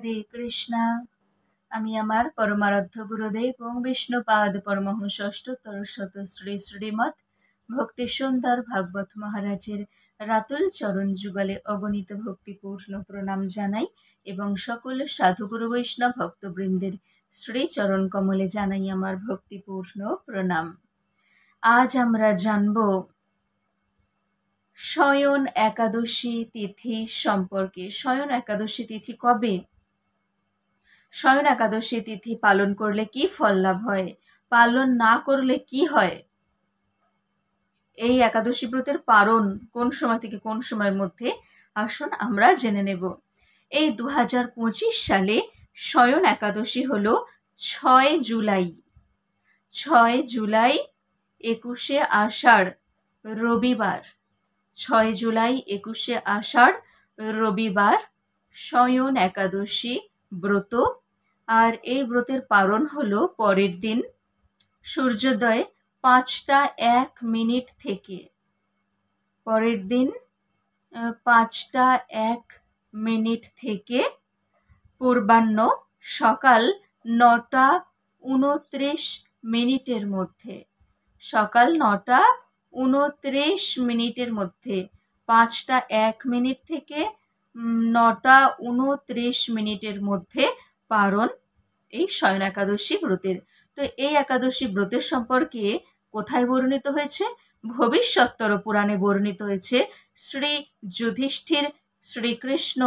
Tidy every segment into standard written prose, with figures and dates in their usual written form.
হরে কৃষ্ণা। আমি আমার পরমারাধ্য গুরুদেব এবং বিষ্ণুপাদ পরমহংস অষ্টোত্তর শত শ্রী শ্রীমৎ ভক্তি সুন্দর ভাগবত মহারাজের রাতুল চরণ যুগলে অগণিত ভক্তিপূর্ণ প্রণাম জানাই এবং সকল সাধুগুরু বৈষ্ণব ভক্তবৃন্দের শ্রীচরণ কমলে জানাই আমার ভক্তিপূর্ণ প্রণাম। আজ আমরা জানব শয়ন একাদশী তিথি সম্পর্কে। শয়ন একাদশী তিথি কবে? শয়ন একাদশী তিথি পালন করলে কি ফল লাভ হয়, পালন না করলে কি হয়, এই একাদশী ব্রতের পালন কোন সময় থেকে কোন সময়ের মধ্যে আসুন আমরা জেনে নেব। এই 2025 সালে শয়ন একাদশী হলো 6 জুলাই, 21শে আষাঢ় রবিবার। 6 জুলাই 21শে আষাঢ় রবিবার শয়ন একাদশী ব্রত। আর এই ব্রতের পালন হলো পরের দিন সূর্যোদয় 5টা 1 থেকে, পরের দিন 5টা 1 থেকে পূর্বাহ্ন সকাল 9টা 29 মধ্যে, সকাল 9টা 29 মধ্যে, 5টা 1 থেকে 9টা 29 মধ্যে পালন এই শয়ন একাদশী ব্রতের। তো এই একাদশী ব্রতের সম্পর্কে কোথায় বর্ণিত হয়েছে? ভবিষ্যত্তর পুরাণে বর্ণিত হয়েছে। শ্রী যুধিষ্ঠির শ্রীকৃষ্ণ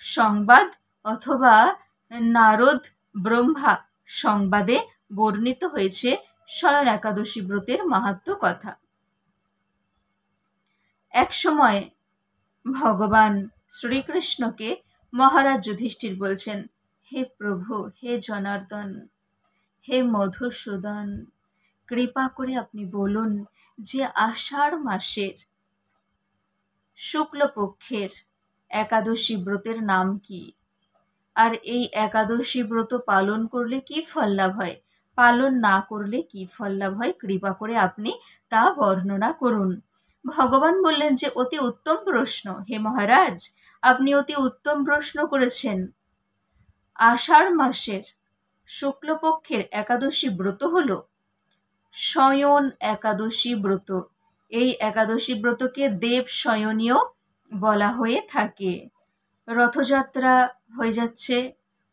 সংবাদ অথবা নারদ ব্রহ্মা সংবাদে বর্ণিত হয়েছে শয়ন একাদশী ব্রতের মাহাত্ম্য কথা। এক সময় ভগবান শ্রীকৃষ্ণকে মহারাজ যুধিষ্ঠির বলছেন, হে প্রভু, হে জনার্দন, হে মধুসূদন, কৃপা করে আপনি বলুন যে আষাঢ় মাসের শুক্লপক্ষের একাদশী ব্রতের নাম কি, আর এই একাদশী ব্রত পালন করলে কি ফল লাভ হয়, পালন না করলে কি ফল লাভ হয়, কৃপা করে আপনি তা বর্ণনা করুন। ভগবান বললেন যে অতি উত্তম প্রশ্ন, হে মহারাজ, আপনি অতি উত্তম প্রশ্ন করেছেন। আষাঢ় মাসের শুক্লপক্ষের একাদশী ব্রত হলো শয়ন একাদশী ব্রত। এই একাদশী ব্রতকে দেব শয়নীয় বলা হয়ে থাকে। রথযাত্রা হয়ে যাচ্ছে,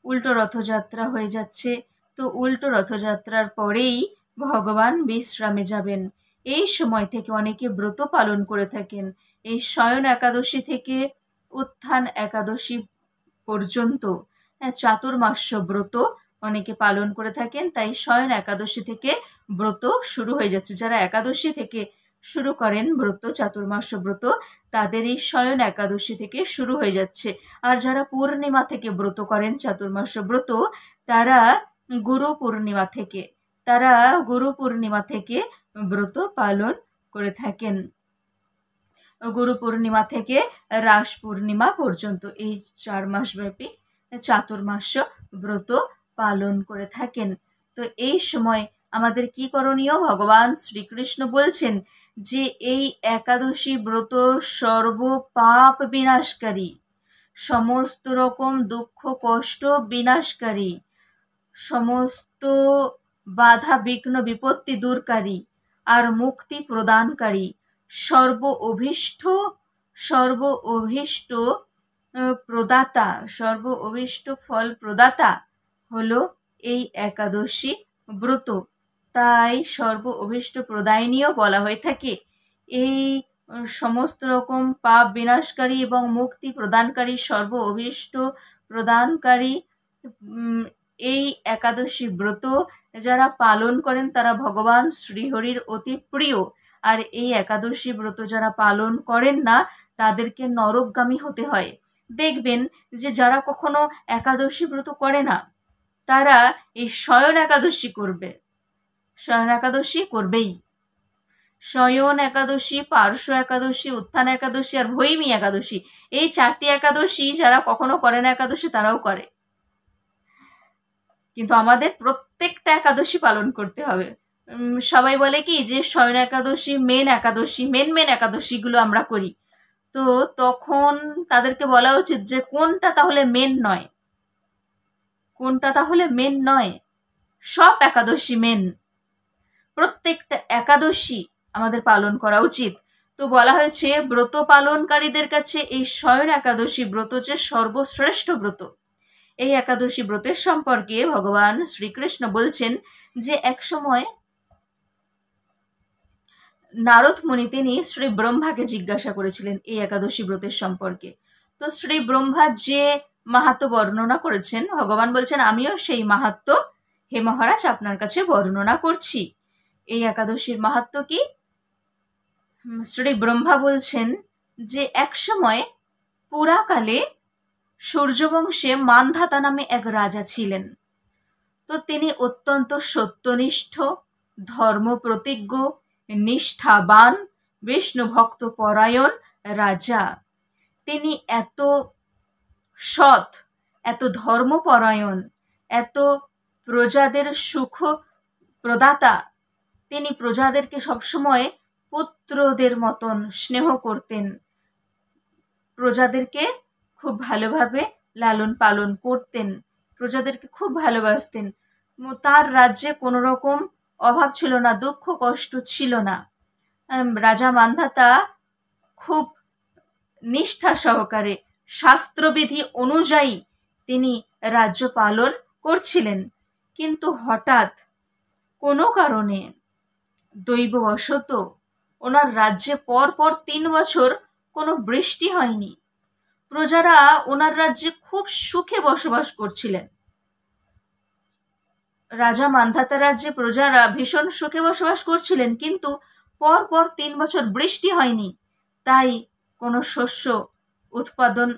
উল্টো রথযাত্রা হয়ে যাচ্ছে, তো উল্টো রথযাত্রার পরেই ভগবান বিশ্রামে যাবেন। এই সময় থেকে অনেকে ব্রত পালন করে থাকেন। এই শয়ন একাদশী থেকে উত্থান একাদশী পর্যন্ত চাতুর্মাস্য ব্রত অনেকে পালন করে থাকেন। তাই শয়ন একাদশী থেকে ব্রত শুরু হয়ে যাচ্ছে। যারা একাদশী থেকে শুরু করেন ব্রত, চাতুর্মাস্য ব্রত, তাদের এই শয়ন একাদশী থেকে শুরু হয়ে যাচ্ছে। আর যারা পূর্ণিমা থেকে ব্রত করেন চাতুর্মাস্য ব্রত, তারা গুরু পূর্ণিমা থেকে ব্রত পালন করে থাকেন। গুরু পূর্ণিমা থেকে রাস পূর্ণিমা পর্যন্ত এই 4 মাস ব্যাপী চাতুর্মাস্য ব্রত পালন করে থাকেন। তো এই সময় আমাদের কি করণীয়? ভগবান শ্রীকৃষ্ণ বলছেন যে এই একাদশী ব্রত সর্বপাপ বিনাশকারী, সমস্ত রকম দুঃখ কষ্ট বিনাশকারী, সমস্ত বাধা বিঘ্ন বিপত্তি দূরকারী আর মুক্তি প্রদানকারী, সর্ব অভীষ্ট ফল প্রদাতা হলো এই একাদশী ব্রত। তাই সর্ব অভীষ্ট প্রদায়নীয় বলা হয়ে থাকে। এই সমস্ত রকম পাপ বিনাশকারী এবং মুক্তি প্রদানকারী, সর্ব অভীষ্ট প্রদানকারী এই একাদশী ব্রত যারা পালন করেন তারা ভগবান শ্রীহরির অতি প্রিয়। আর এই একাদশী ব্রত যারা পালন করেন না তাদেরকে নরকগামী হতে হয়। দেখবেন যে যারা কখনো একাদশী ব্রত করে না তারা এই শয়ন একাদশী করবেই। শয়ন একাদশী, পার্শ্ব একাদশী, উত্থান একাদশী আর ভৈমী একাদশী, এই 4টি একাদশী যারা কখনো করে না একাদশী তারাও করে। কিন্তু আমাদের প্রত্যেকটা একাদশী পালন করতে হবে। সবাই বলে কি যে শয়ন একাদশী মেন একাদশীগুলো আমরা করি। তো তখন তাদেরকে বলা উচিত যে কোনটা তাহলে মেন নয়। কোনটা তাহলে মেন নয়? সব একাদশী মেন, প্রত্যেকটা একাদশী আমাদের পালন করা উচিত। তো বলা হয়েছে ব্রত পালনকারীদের কাছে এই শয়ন একাদশী ব্রত যে সর্বশ্রেষ্ঠ ব্রত। এই একাদশী ব্রতের সম্পর্কে ভগবান শ্রীকৃষ্ণ বলছেন যে একসময় নারদ মুনি তিনি শ্রী ব্রহ্মাকে জিজ্ঞাসা করেছিলেন এই একাদশী ব্রতের সম্পর্কে। তো শ্রী ব্রহ্মা যে মাহাত্ম্য বর্ণনা করেছেন, ভগবান বলছেন আমিও সেই মাহাত্ম্য হে মহারাজ আপনার কাছে বর্ণনা করছি। এই একাদশীর মাহাত্ম্য কি? শ্রী ব্রহ্মা বলছেন যে একসময় পুরাকালে সূর্যবংশে মান্ধাতা নামে এক রাজা ছিলেন। তো তিনি অত্যন্ত সত্যনিষ্ঠ, ধর্মপ্রতিজ্ঞ, নিষ্ঠাবান, বিষ্ণু ভক্ত পরায়ণ রাজা। তিনি এত সৎ, এত ধর্মপরায়ণ, এত প্রজাদের সুখ প্রদাতা। তিনি প্রজাদেরকে সবসময় পুত্রদের মতন স্নেহ করতেন, প্রজাদেরকে খুব ভালোভাবে লালন পালন করতেন, প্রজাদেরকে খুব ভালোবাসতেন। তার রাজ্যে কোনো রকম অভাব ছিল না, দুঃখ কষ্ট ছিল না। রাজা মান্ধাতা খুব নিষ্ঠা সহকারে শাস্ত্রবিধি অনুযায়ী তিনি রাজ্য পালন করছিলেন। কিন্তু হঠাৎ কোনো কারণে দৈববশত ওনার রাজ্যে পরপর 3 বছর কোনো বৃষ্টি হয়নি। প্রজারা ওনার রাজ্যে খুব সুখে বসবাস করছিলেন। রাজা মান্ধাতা রাজ্যে প্রজারা ভীষণ সুখে বসবাস করছিলেন, কিন্তু পরপর 3 বছর বৃষ্টি হয়নি, তাই কোনো শস্য উৎপাদন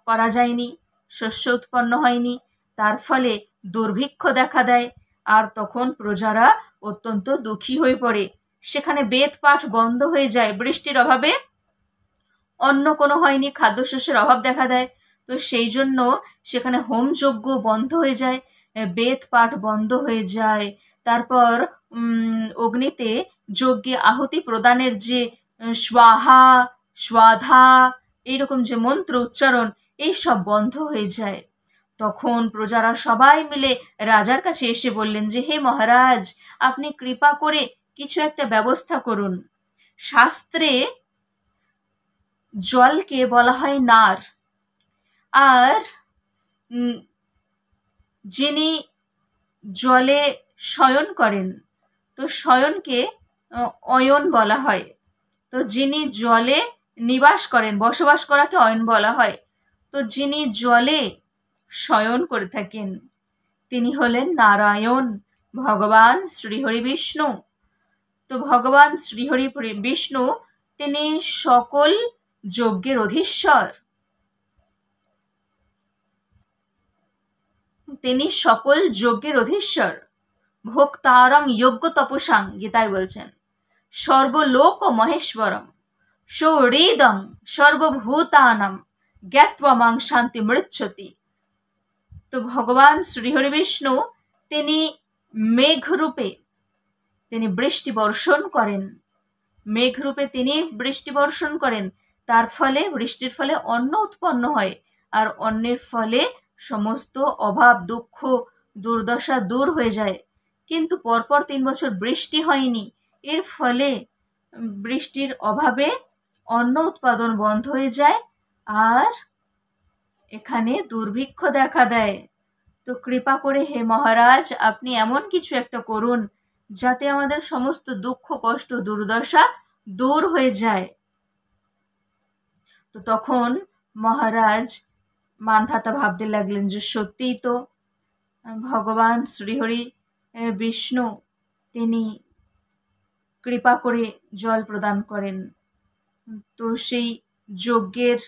করা যায়নি, শস্য উৎপন্ন হয়নি। তার ফলে দুর্ভিক্ষ দেখা দেয়, আর তখন প্রজারা অত্যন্ত দুঃখী হয়ে পড়ে। সেখানে বেদ পাঠ বন্ধ হয়ে যায়, বৃষ্টির অভাবে অন্য কোনো হয়নি, খাদ্যশস্যের অভাব দেখা দেয়। তো সেই জন্য সেখানে হোমযজ্ঞ বন্ধ হয়ে যায়, বেদ পাঠ বন্ধ হয়ে যায়। তারপর অগ্নিতে যজ্ঞে আহুতি প্রদানের যে স্বাহা স্বাধা এইরকম যে মন্ত্র উচ্চারণ, এই সব বন্ধ হয়ে যায়। তখন প্রজারা সবাই মিলে রাজার কাছে এসে বললেন যে হে মহারাজ, আপনি কৃপা করে কিছু একটা ব্যবস্থা করুন। শাস্ত্রে জলকে বলা হয় নার, আর যিনি জলে শয়ন করেন, তো শয়নকে অয়ন বলা হয়। তো যিনি জলে নিবাস করেন, বসবাস করাকে অয়ন বলা হয়। তো যিনি জলে শয়ন করে থাকেন তিনি হলেন নারায়ণ, ভগবান শ্রীহরি বিষ্ণু। তো ভগবান শ্রীহরি বিষ্ণু তিনি সকল যজ্ঞের অধীশ্বর, তিনি সকল যজ্ঞের অধীশ্বর। ভোক্তারং যজ্ঞ তপসাং, গীতায় বলছেন, সর্বলোক মহেশ্বরম সৌহৃদং সর্বভূতানাম জ্ঞাত্বা মাং শান্তি মৃচ্ছতি। তো ভগবান শ্রীহরি বিষ্ণু তিনি মেঘরূপে তিনি বৃষ্টি বর্ষণ করেন, মেঘরূপে তিনি বৃষ্টি বর্ষণ করেন। তার ফলে বৃষ্টির ফলে অন্ন উৎপন্ন হয়, আর অন্নের ফলে সমস্ত অভাব দুঃখ দুর্দশা দূর হয়ে যায়। কিন্তু পরপর 3 বছর বৃষ্টি হয়নি, এর ফলে বৃষ্টির অভাবে অন্ন উৎপাদন বন্ধ হয়ে যায়, আর এখানে দুর্ভিক্ষ দেখা দেয়। তো কৃপা করে হে মহারাজ, আপনি এমন কিছু একটা করুন যাতে আমাদের সমস্ত দুঃখ কষ্ট দুর্দশা দূর হয়ে যায়। তো তখন মহারাজ মান্ধাতা ভাবতে লাগলেন যে সত্যিই তো ভগবান শ্রীহরি বিষ্ণু তিনি কৃপা করে জল প্রদান করেন। তো সেই যজ্ঞের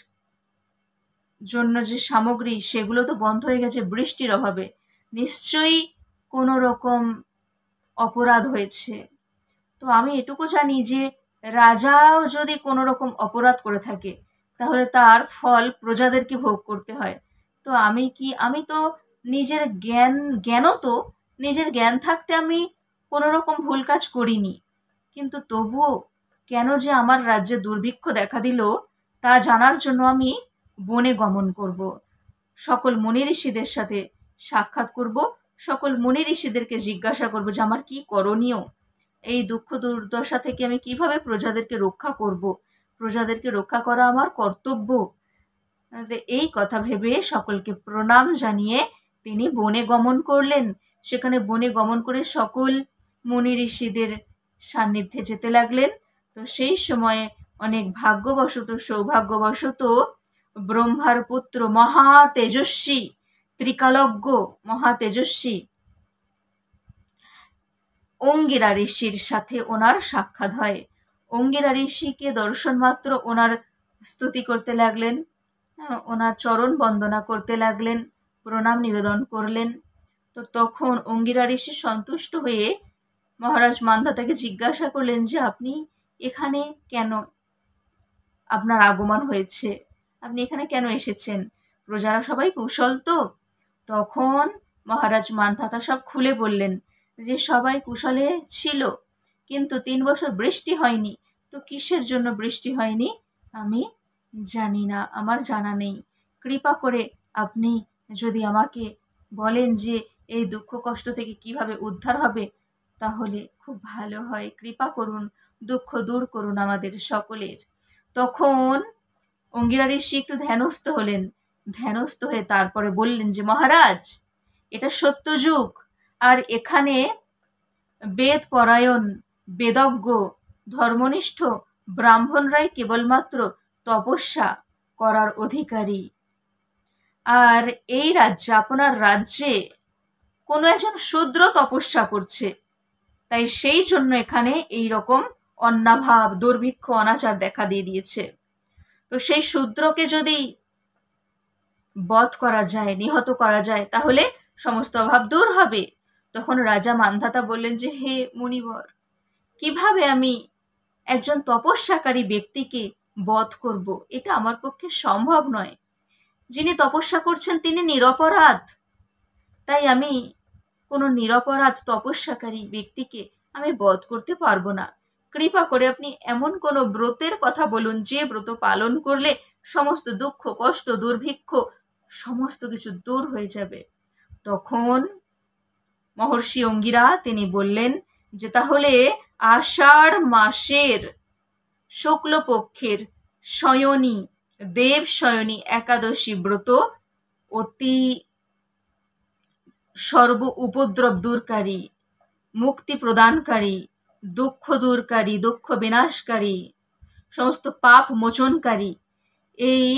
জন্য যে সামগ্রী সেগুলো তো বন্ধ হয়ে গেছে বৃষ্টির অভাবে, নিশ্চয়ই কোনো রকম অপরাধ হয়েছে। তো আমি এটুকু জানি যে রাজাও যদি কোনো রকম অপরাধ করে থাকে তাহলে তার ফল প্রজাদেরকে ভোগ করতে হয়। তো আমি তো নিজের জ্ঞান থাকতে আমি কোনো রকম ভুল কাজ করিনি, কিন্তু তবুও কেন যে আমার রাজ্যে দুর্ভিক্ষ দেখা দিল তা জানার জন্য আমি বনে গমন করব, সকল মুনি ঋষিদের সাথে সাক্ষাৎ করব, সকল মুনি ঋষিদেরকে জিজ্ঞাসা করব যে আমার কি করণীয়, এই দুঃখ দুর্দশা থেকে আমি কিভাবে প্রজাদেরকে রক্ষা করব, প্রজাদেরকে রক্ষা করা আমার কর্তব্য। এই কথা ভেবে সকলকে প্রণাম জানিয়ে তিনি বনে গমন করলেন। সেখানে বনে গমন করে সকল মুনি ঋষিদের সান্নিধ্যে যেতে লাগলেন। তো সেই সময়ে অনেক ভাগ্যবশত সৌভাগ্যবশত ব্রহ্মার পুত্র মহা তেজস্বী, ত্রিকালজ্ঞ মহা তেজস্বী অঙ্গিরা ঋষির সাথে ওনার সাক্ষাৎ হয়। অঙ্গিরা ঋষিকে দর্শন মাত্র ওনার স্তুতি করতে লাগলেন, ওনার চরণ বন্দনা করতে লাগলেন, প্রণাম নিবেদন করলেন। তো তখন অঙ্গিরা ঋষি সন্তুষ্ট হয়ে মহারাজ মান্ধাতাকে জিজ্ঞাসা করলেন যে আপনি এখানে কেন, আপনার আগমন হয়েছে, আপনি এখানে কেন এসেছেন, প্রজারা সবাই কুশল তো? তখন মহারাজ মান্ধাতা সব খুলে বললেন যে সবাই কুশলে ছিল, কিন্তু 3 বছর বৃষ্টি হয়নি। তো কিসের জন্য বৃষ্টি হয়নি আমি জানি না, আমার জানা নেই। কৃপা করে আপনি যদি আমাকে বলেন যে এই দুঃখ কষ্ট থেকে কিভাবে উদ্ধার হবে, তাহলে খুব ভালো হয়। কৃপা করুন, দুঃখ দূর করুন আমাদের সকলের। তখন অঙ্গিরা ঋষি একটু ধ্যানস্থ হলেন। ধ্যানস্থ হয়ে তারপরে বললেন যে মহারাজ, এটা সত্য যুগ, আর এখানে বেদ পরায়ণ, বেদজ্ঞ, ধর্মনিষ্ঠ ব্রাহ্মণরাই কেবলমাত্র তপস্যা করার অধিকারী। আর এই রাজ্যে, আপনার রাজ্যে কোনো একজন শূদ্র তপস্যা করছে, তাই সেই জন্য এখানে এই রকম অন্নাভাব, দুর্ভিক্ষ, অনাচার দেখা দিয়েছে। তো সেই শূদ্রকে যদি বধ করা যায়, নিহত করা যায়, তাহলে সমস্ত অভাব দূর হবে। তখন রাজা মান্ধাতা বললেন যে হে মুনিবর, কিভাবে আমি একজন তপস্যাকারী ব্যক্তিকে বধ করব, এটা আমার পক্ষে সম্ভব নয়। যিনি তপস্যা করছেন তিনি নিরপরাধ, তাই আমি কোনো নিরপরাধ তপস্যাকারী ব্যক্তিকে আমি বধ করতে পারবো না। কৃপা করে আপনি এমন কোনো ব্রতের কথা বলুন যে ব্রত পালন করলে সমস্ত দুঃখ কষ্ট দুর্ভিক্ষ সমস্ত কিছু দূর হয়ে যাবে। তখন মহর্ষি অঙ্গিরা তিনি বললেন যে তাহলে আষাঢ় মাসের শুক্লপক্ষের শয়নী, দেব শয়নী একাদশী ব্রত অতি সর্ব উপদ্রব দূরকারী, মুক্তি প্রদানকারী, দুঃখ দূরকারী, দুঃখ বিনাশকারী, সমস্ত পাপ মোচনকারী এই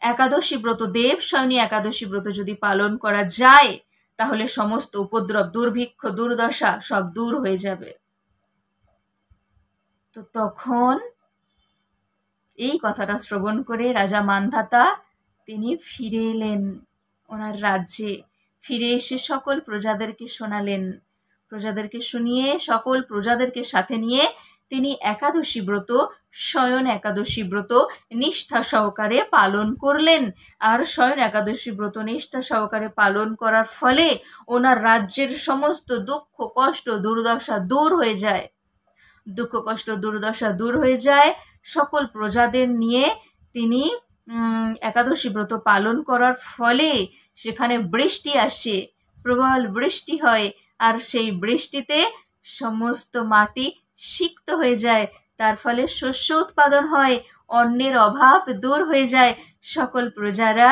একাদশী ব্রত, দেব শয়নী একাদশী ব্রত যদি পালন করা যায়, তাহলে সমস্ত উপদ্রব, দুর্ভিক্ষ, দুর্দশা সব দূর হয়ে যাবে। তো তখন এই কথাটা শ্রবণ করে রাজা মান্ধাতা তিনি ফিরে এলেন ওনার রাজ্যে। ফিরে এসে সকল প্রজাদেরকে শোনালেন। প্রজাদেরকে শুনিয়ে সকল প্রজাদেরকে সাথে নিয়ে তিনি একাদশী ব্রত, শয়ন একাদশী ব্রত নিষ্ঠা সহকারে পালন করলেন। আর শয়ন একাদশী ব্রত নিষ্ঠা সহকারে পালন করার ফলে ওনার রাজ্যের সমস্ত দুঃখ কষ্ট দুর্দশা দূর হয়ে যায়। দুঃখ কষ্ট দুর্দশা দূর হয়ে যায়। সকল প্রজাদের নিয়ে তিনি একাদশী ব্রত পালন করার ফলে সেখানে বৃষ্টি আসে, প্রবল বৃষ্টি হয়, আর সেই বৃষ্টিতে সমস্ত মাটি সিক্ত হয়ে যায়। তার ফলে শস্য উৎপাদন হয়, অন্নের অভাব দূর হয়ে যায়। সকল প্রজারা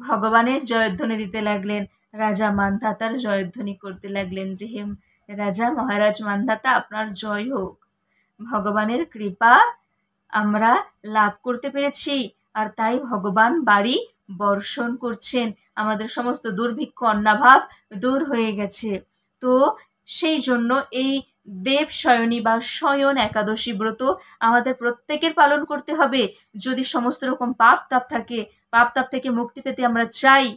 ভগবানের জয়ধ্বনি দিতে লাগলেন, রাজা মান্ধাতার জয়ধ্বনি করতে লাগলেন যে হে রাজা মহারাজ মান্ধাতা, আপনার জয় হোক। ভগবানের কৃপা আমরা লাভ করতে পেরেছি, আর তাই ভগবান বাড়ি বর্ষণ করছেন, আমাদের সমস্ত দুর্ভিক্ষ অন্নাভাব দূর হয়ে গেছে। তো সেই জন্য এই দেব শয়নী বা শয়ন একাদশী ব্রত আমাদের প্রত্যেকের পালন করতে হবে। যদি সমস্ত রকম পাপ তাপ থাকে, পাপ তাপ থেকে মুক্তি পেতে আমরা চাই,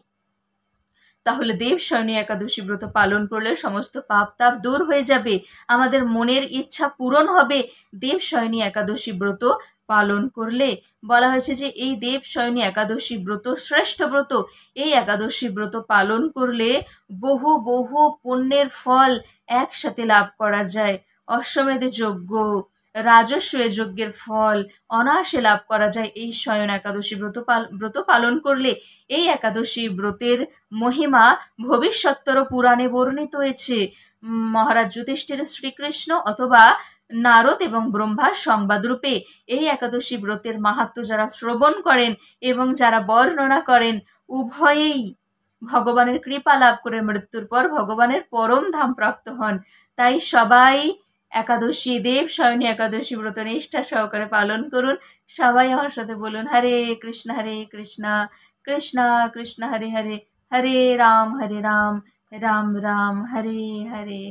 তাহলে দেব শয়নী একাদশী ব্রত পালন করলে সমস্ত পাপ তাপ দূর হয়ে যাবে, আমাদের মনের ইচ্ছা পূরণ হবে দেব শয়নী একাদশী ব্রত পালন করলে। বলা হয়েছে যে এই দেব শয়নী একাদশী ব্রত শ্রেষ্ঠ ব্রত। এই একাদশী ব্রত পালন করলে বহু বহু পুণ্যের ফল একসাথে লাভ করা যায়। অশ্বমেধ যজ্ঞ, রাজস্ব যজ্ঞের ফল অনায়াসে লাভ করা যায় এই শয়ন একাদশী ব্রত পালন করলে। এই একাদশী ব্রতের মহিমা ভবিষ্যত্তর পুরাণে বর্ণিত হয়েছে। মহারাজ যুধিষ্ঠির শ্রীকৃষ্ণ অথবা নারদ এবং ব্রহ্মার সংবাদ রূপে এই একাদশী ব্রতের মাহাত্ম্য যারা শ্রবণ করেন এবং যারা বর্ণনা করেন, উভয়েই ভগবানের কৃপা লাভ করে মৃত্যুর পর ভগবানের পরম ধাম প্রাপ্ত হন। তাই সবাই একাদশী, দেব শয়নী একাদশী ব্রত নিষ্ঠা সহকারে পালন করুন। সবাই আমার সাথে বলুন, হরে কৃষ্ণ কৃষ্ণ কৃষ্ণ হরে হরে, হরে রাম রাম রাম হরে হরে।